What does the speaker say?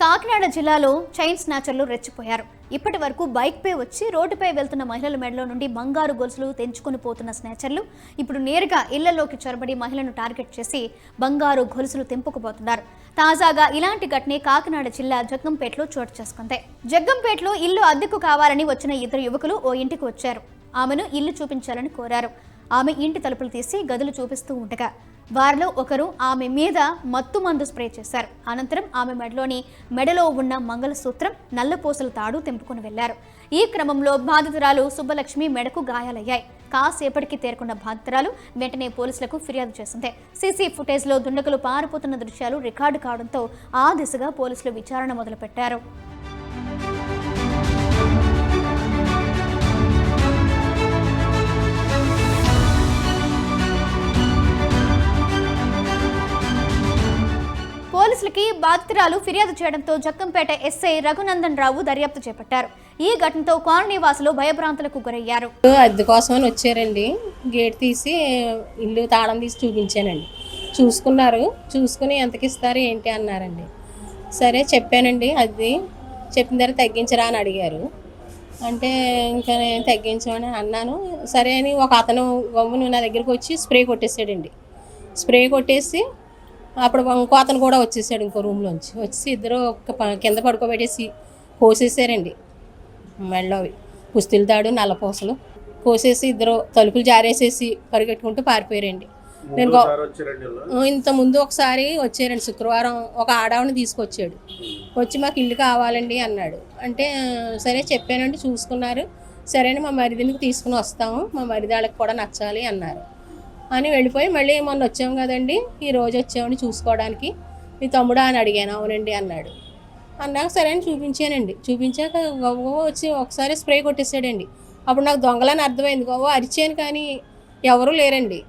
కాకినాడ జిల్లాలో చైన్ స్నాచర్లు రెచ్చిపోయారు. ఇప్పటి వరకు బైక్పై వచ్చి రోడ్డుపై వెళ్తున్న మహిళల మెడలో నుండి బంగారు గొలుసులు తెంచుకుని పోతున్న స్నాచర్లు ఇప్పుడు నేరుగా ఇళ్లలోకి చొరబడి మహిళలను టార్గెట్ చేసి బంగారు గొలుసులు తెంపుకుపోతున్నారు. తాజాగా ఇలాంటి ఘటనే కాకినాడ జిల్లా జగ్గంపేటలో చోటు చేసుకుంది. జగ్గంపేటలో ఇల్లు అద్దెకు కావాలని వచ్చిన ఇద్దరు యువకులు ఓ ఇంటికి వచ్చారు. ఆమెను ఇల్లు చూపించాలని కోరారు. ఆమె ఇంటి తలుపులు తీసి గదులు చూపిస్తూ ఉండగా వారిలో ఒకరు ఆమె మీద మత్తు మందు స్ప్రే చేశారు. అనంతరం ఆమె మెడలో ఉన్న మంగళసూత్రం, నల్లపూసల తాడు తెంపుకొని వెళ్లారు. ఈ క్రమంలో బాధితురాలు సుబ్బలక్ష్మి మెడకు గాయాలయ్యాయి. కాసేపటికి తేరుకున్న బాధితురాలు వెంటనే పోలీసులకు ఫిర్యాదు చేసింది. సీసీ ఫుటేజ్లో దుండగులు పారిపోతున్న దృశ్యాలు రికార్డు కావడంతో ఆ దిశగా పోలీసులు విచారణ మొదలుపెట్టారు. పోలీసులకి బాధితురాలు ఫిర్యాదు చేయడంతో జగ్గంపేట ఎస్ఐ రఘునందన్ రావు దర్యాప్తు చేపట్టారు. ఈ ఘటనతో కాలనీ వాసులు భయభ్రాంతులకు గురయ్యారు. అద్దె కోసమని వచ్చారండి. గేట్ తీసి ఇల్లు తాళం తీసి చూపించానండి. చూసుకున్నారు. చూసుకుని ఎంతకి ఇస్తారు ఏంటి అన్నారండి. సరే చెప్పానండి. అది చెప్పిన తర్వాత తగ్గించరా అని అడిగారు. అంటే ఇంకా నేను తగ్గించమని అన్నాను. సరే అని ఒక అతను గమ్మును నా దగ్గరికి వచ్చి స్ప్రే కొట్టేసాడండి. స్ప్రే కొట్టేసి అప్పుడు ఇంకో అతను కూడా వచ్చేసాడు ఇంకో రూమ్లోంచి. వచ్చి ఇద్దరు కింద పడుకోబెట్టేసి కోసేసారండి. మెడలో పుస్తులు తాడు, నల్లపూసలు కోసేసి ఇద్దరు తలుపులు జారేసేసి పరిగెట్టుకుంటూ పారిపోయారండి. నేను ఇంత ముందు ఒకసారి వచ్చారండి. శుక్రవారం ఒక ఆడవాడిని తీసుకొచ్చాడు. వచ్చి మాకు ఇల్లు కావాలండి అన్నాడు. అంటే సరే చెప్పానండి. చూసుకున్నారు. సరే అని మా మరిదినికి తీసుకుని వస్తాము, మా మరిదాళ్ళకి కూడా నచ్చాలి అన్నారు అని వెళ్ళిపోయి మళ్ళీ మొన్న వచ్చాము కదండి, ఈ రోజు వచ్చామని చూసుకోవడానికి. మీ తమ్ముడా అని అడిగాను. అవునండి అన్నాడు. అన్నాక సరే అని చూపించానండి. చూపించాక గవ్వ వచ్చి ఒకసారి స్ప్రే కొట్టేసాడండి. అప్పుడు నాకు దొంగలని అర్థమైంది. గవ్వ అరిచాను కానీ ఎవరూ లేరండి.